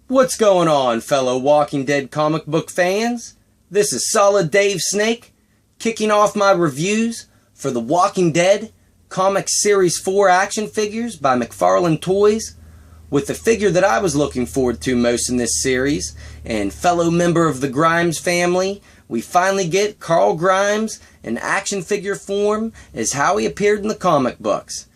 What's going on, fellow Walking Dead comic book fans? This is Solid Dave Snake, kicking off my reviews for The Walking Dead Comic Series 4 action figures by Mcfarlane Toys, with the figure that I was looking forward to most in this series, and fellow member of the Grimes family. We finally get Carl Grimes in action figure form as how he appeared in the comic books.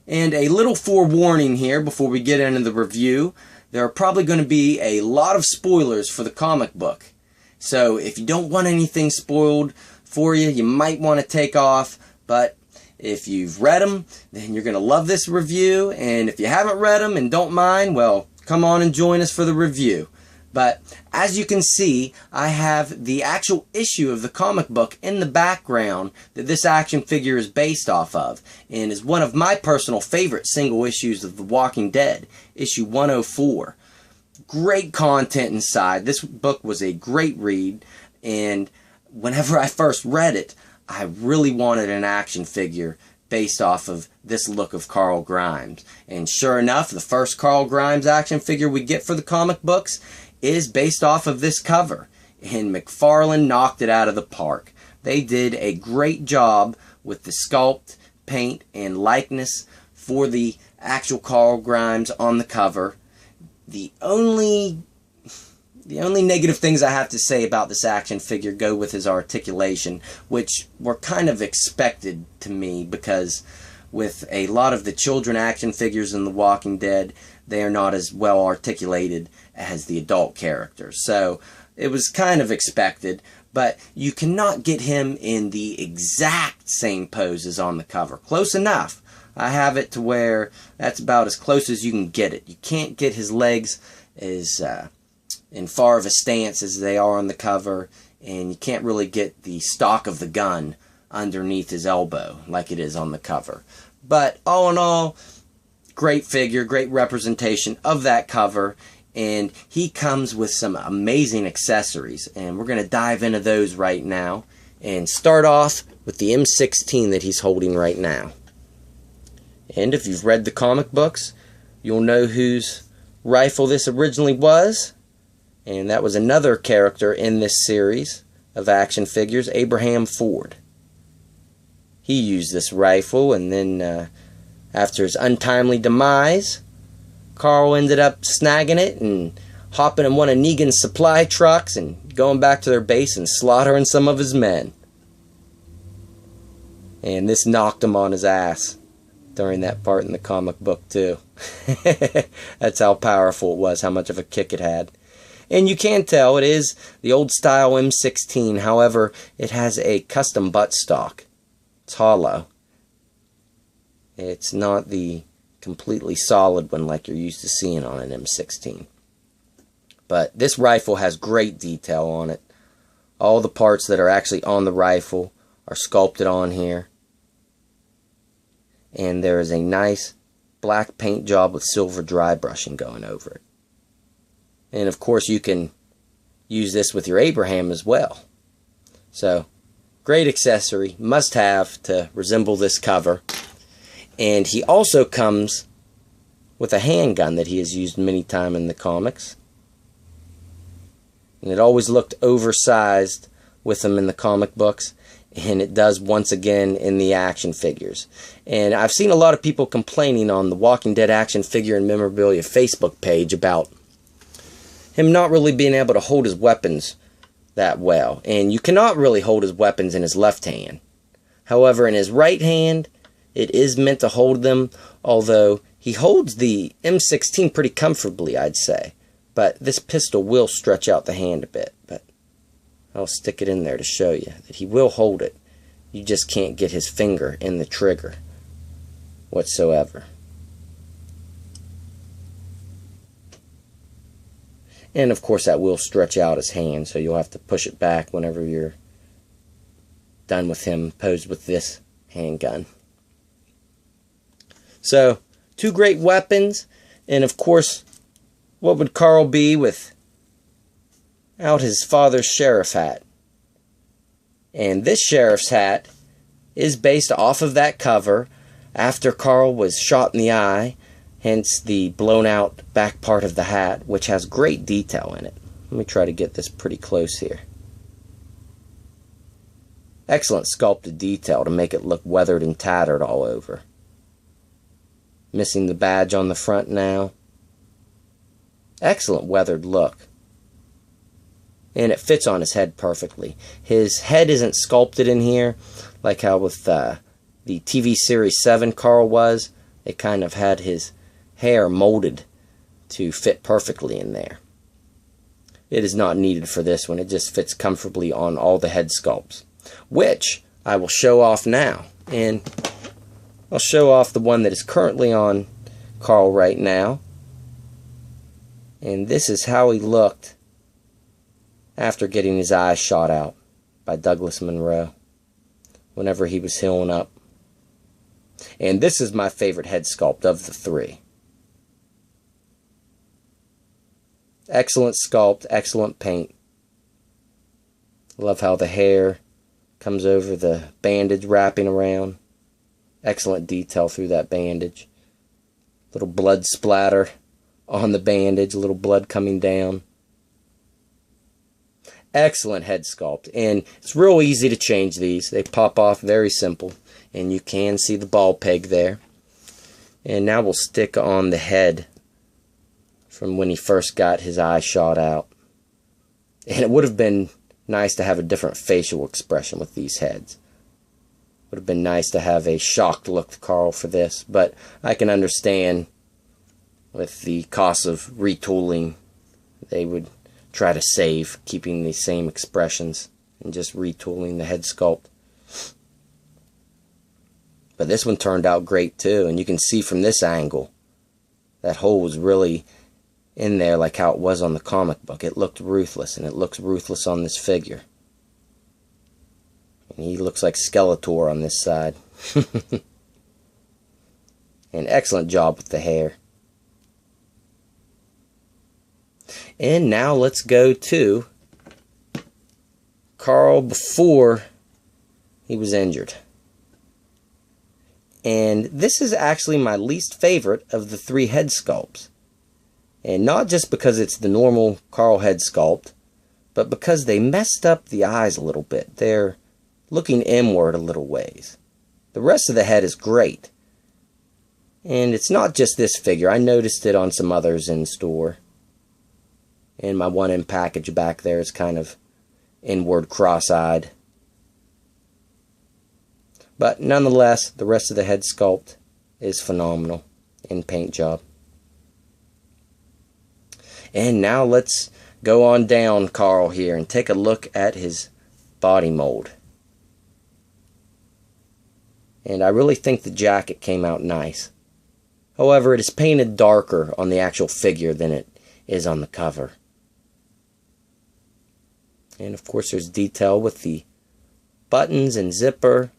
And a little forewarning here before we get into the review. There are probably going to be a lot of spoilers for the comic book. So if you don't want anything spoiled for you, you might want to take off. But if you've read them, then you're going to love this review. And if you haven't read them and don't mind, well, come on and join us for the review. But as you can see, I have the actual issue of the comic book in the background that this action figure is based off of, and is one of my personal favorite single issues of The Walking Dead, issue 104. Great content inside. This book was a great read, and whenever I first read it, I really wanted an action figure based off of this look of Carl Grimes. And sure enough, the first Carl Grimes action figure we get for the comic books is based off of this cover, and Mcfarlane knocked it out of the park. They did a great job with the sculpt, paint, and likeness for the actual Carl Grimes on the cover. The only negative things I have to say about this action figure go with his articulation, which were kind of expected to me, because with a lot of the children action figures in The Walking Dead, they are not as well articulated as the adult characters. So it was kind of expected, but you cannot get him in the exact same pose as on the cover. Close enough. I have it to where that's about as close as you can get it. You can't get his legs as in far of a stance as they are on the cover, and you can't really get the stock of the gun underneath his elbow like it is on the cover. But all in all, great figure, great representation of that cover, and he comes with some amazing accessories, and we're going to dive into those right now and start off with the M16 that he's holding right now. And if you've read the comic books, you'll know whose rifle this originally was, and that was another character in this series of action figures, Abraham Ford. He used this rifle, and then after his untimely demise, Carl ended up snagging it and hopping in one of Negan's supply trucks and going back to their base and slaughtering some of his men. And this knocked him on his ass during that part in the comic book too. That's how powerful it was, how much of a kick it had. And you can tell it is the old style M16, however, it has a custom buttstock. It's hollow. It's not the completely solid one like you're used to seeing on an M16. But this rifle has great detail on it. All the parts that are actually on the rifle are sculpted on here. And there is a nice black paint job with silver dry brushing going over it. And of course you can use this with your Abraham as well. So, great accessory, must have to resemble this cover. And he also comes with a handgun that he has used many times in the comics. And it always looked oversized with him in the comic books. And it does once again in the action figures. And I've seen a lot of people complaining on the Walking Dead action figure and memorabilia Facebook page about him not really being able to hold his weapons that well. And you cannot really hold his weapons in his left hand. However, in his right hand, it is meant to hold them, although he holds the M16 pretty comfortably, I'd say. But this pistol will stretch out the hand a bit, but I'll stick it in there to show you that he will hold it. You just can't get his finger in the trigger whatsoever. And of course that will stretch out his hand, so you'll have to push it back whenever you're done with him posed with this handgun. So, two great weapons, and of course, what would Carl be without his father's sheriff hat? And this sheriff's hat is based off of that cover after Carl was shot in the eye hence the blown out back part of the hat, which has great detail in it. Let me try to get this pretty close here. Excellent sculpted detail to make it look weathered and tattered all over. Missing the badge on the front now. Excellent weathered look. And it fits on his head perfectly. His head isn't sculpted in here like how with the TV series 7 Carl was. It kind of had his hair molded to fit perfectly in there. It is not needed for this one. It just fits comfortably on all the head sculpts, which I will show off now. And I'll show off the one that is currently on Carl right now. And this is how he looked after getting his eyes shot out by Douglas Monroe whenever he was healing up. And this is my favorite head sculpt of the three. Excellent sculpt, excellent paint. Love how the hair comes over the bandage wrapping around. Excellent detail through that bandage. Little blood splatter on the bandage, a little blood coming down. Excellent head sculpt, and it's real easy to change these. They pop off very simple, and you can see the ball peg there. And now we'll stick on the head from when he first got his eye shot out. And it would have been nice to have a different facial expression with these heads. Would have been nice to have a shocked look to Carl for this, but I can understand with the cost of retooling, they would try to save keeping the same expressions and just retooling the head sculpt. But this one turned out great too, and you can see from this angle that hole was really in there like how it was on the comic book. It looked ruthless, and it looks ruthless on this figure. And he looks like Skeletor on this side. An excellent job with the hair. And now let's go to Carl before he was injured. And this is actually my least favorite of the three head sculpts. And not just because it's the normal Carl head sculpt, but because they messed up the eyes a little bit. They're looking inward a little ways. The rest of the head is great. And it's not just this figure. I noticed it on some others in store. And my one in package back there is kind of inward cross-eyed. But nonetheless, the rest of the head sculpt is phenomenal in paint job. And now let's go on down Carl here and take a look at his body mold. And I really think the jacket came out nice. However, it is painted darker on the actual figure than it is on the cover. And of course there's detail with the buttons and zipper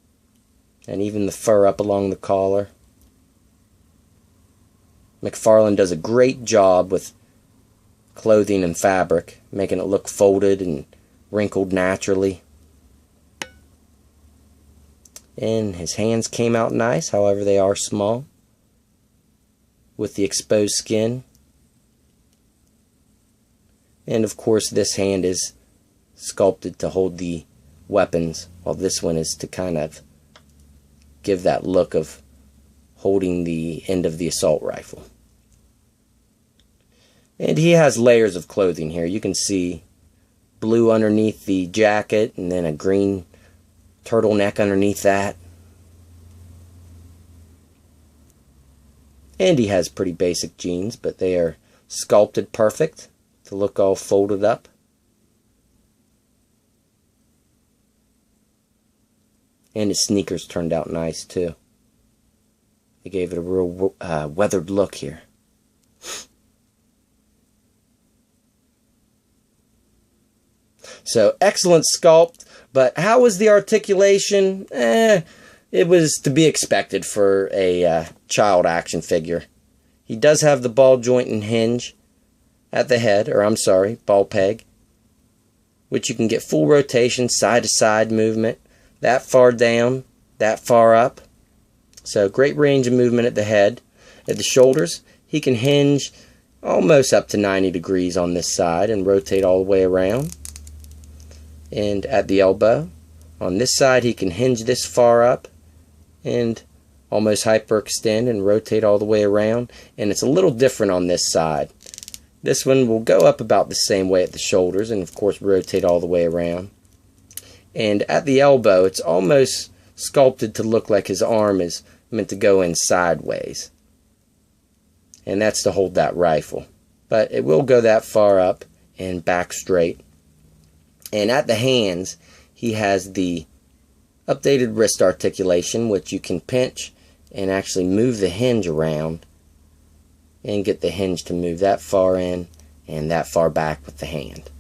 and even the fur up along the collar. Mcfarlane does a great job with clothing and fabric, making it look folded and wrinkled naturally. And his hands came out nice, however they are small, with the exposed skin. And of course this hand is sculpted to hold the weapons, while this one is to kind of give that look of holding the end of the assault rifle. And he has layers of clothing here. You can see blue underneath the jacket and then a green turtleneck underneath that. And he has pretty basic jeans, but they are sculpted perfect to look all folded up. And his sneakers turned out nice too. They gave it a real weathered look here. So, excellent sculpt, but how was the articulation? It was to be expected for a child action figure. He does have the ball joint and hinge at the head, or I'm sorry, ball peg, which you can get full rotation, side to side movement, that far down, that far up. So great range of movement at the head. At the shoulders, he can hinge almost up to 90 degrees on this side and rotate all the way around. And at the elbow, on this side, he can hinge this far up and almost hyperextend and rotate all the way around. And it's a little different on this side. This one will go up about the same way at the shoulders and of course rotate all the way around. And at the elbow, it's almost sculpted to look like his arm is meant to go in sideways. And that's to hold that rifle. But it will go that far up and back straight. And at the hands, he has the updated wrist articulation, which you can pinch and actually move the hinge around and get the hinge to move that far in and that far back with the hand.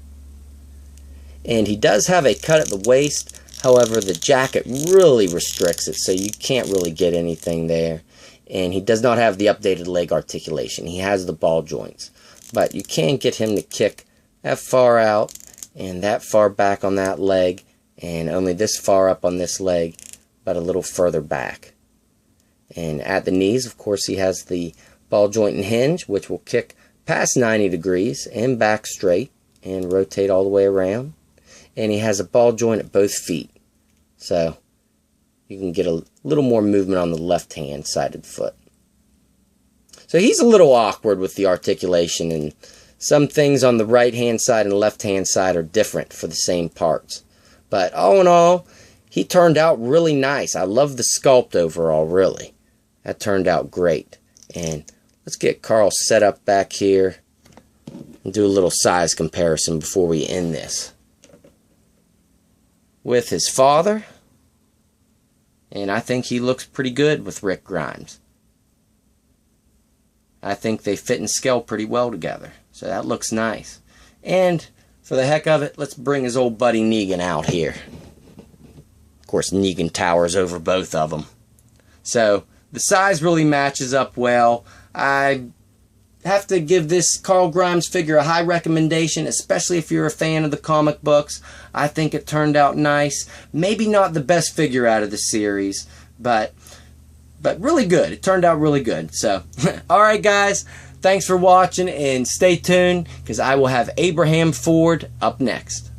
And he does have a cut at the waist. However, the jacket really restricts it, so you can't really get anything there. And he does not have the updated leg articulation. He has the ball joints. But you can get him to kick that far out and that far back on that leg, and only this far up on this leg, but a little further back. And at the knees, of course, he has the ball joint and hinge, which will kick past 90 degrees and back straight and rotate all the way around. And he has a ball joint at both feet, so you can get a little more movement on the left-hand sided foot. So he's a little awkward with the articulation, and some things on the right-hand side and left-hand side are different for the same parts. But all in all, he turned out really nice. I love the sculpt overall, really. That turned out great. And let's get Carl set up back here and do a little size comparison before we end this. With his father, and I think he looks pretty good with Rick Grimes. I think they fit and scale pretty well together, so that looks nice. And for the heck of it, let's bring his old buddy Negan out here. Of course, Negan towers over both of them. So the size really matches up well. I have to give this Carl Grimes figure a high recommendation, especially if you're a fan of the comic books. I think it turned out nice. Maybe not the best figure out of the series, but really good. It turned out really good. So, alright guys, thanks for watching and stay tuned because I will have Abraham Ford up next.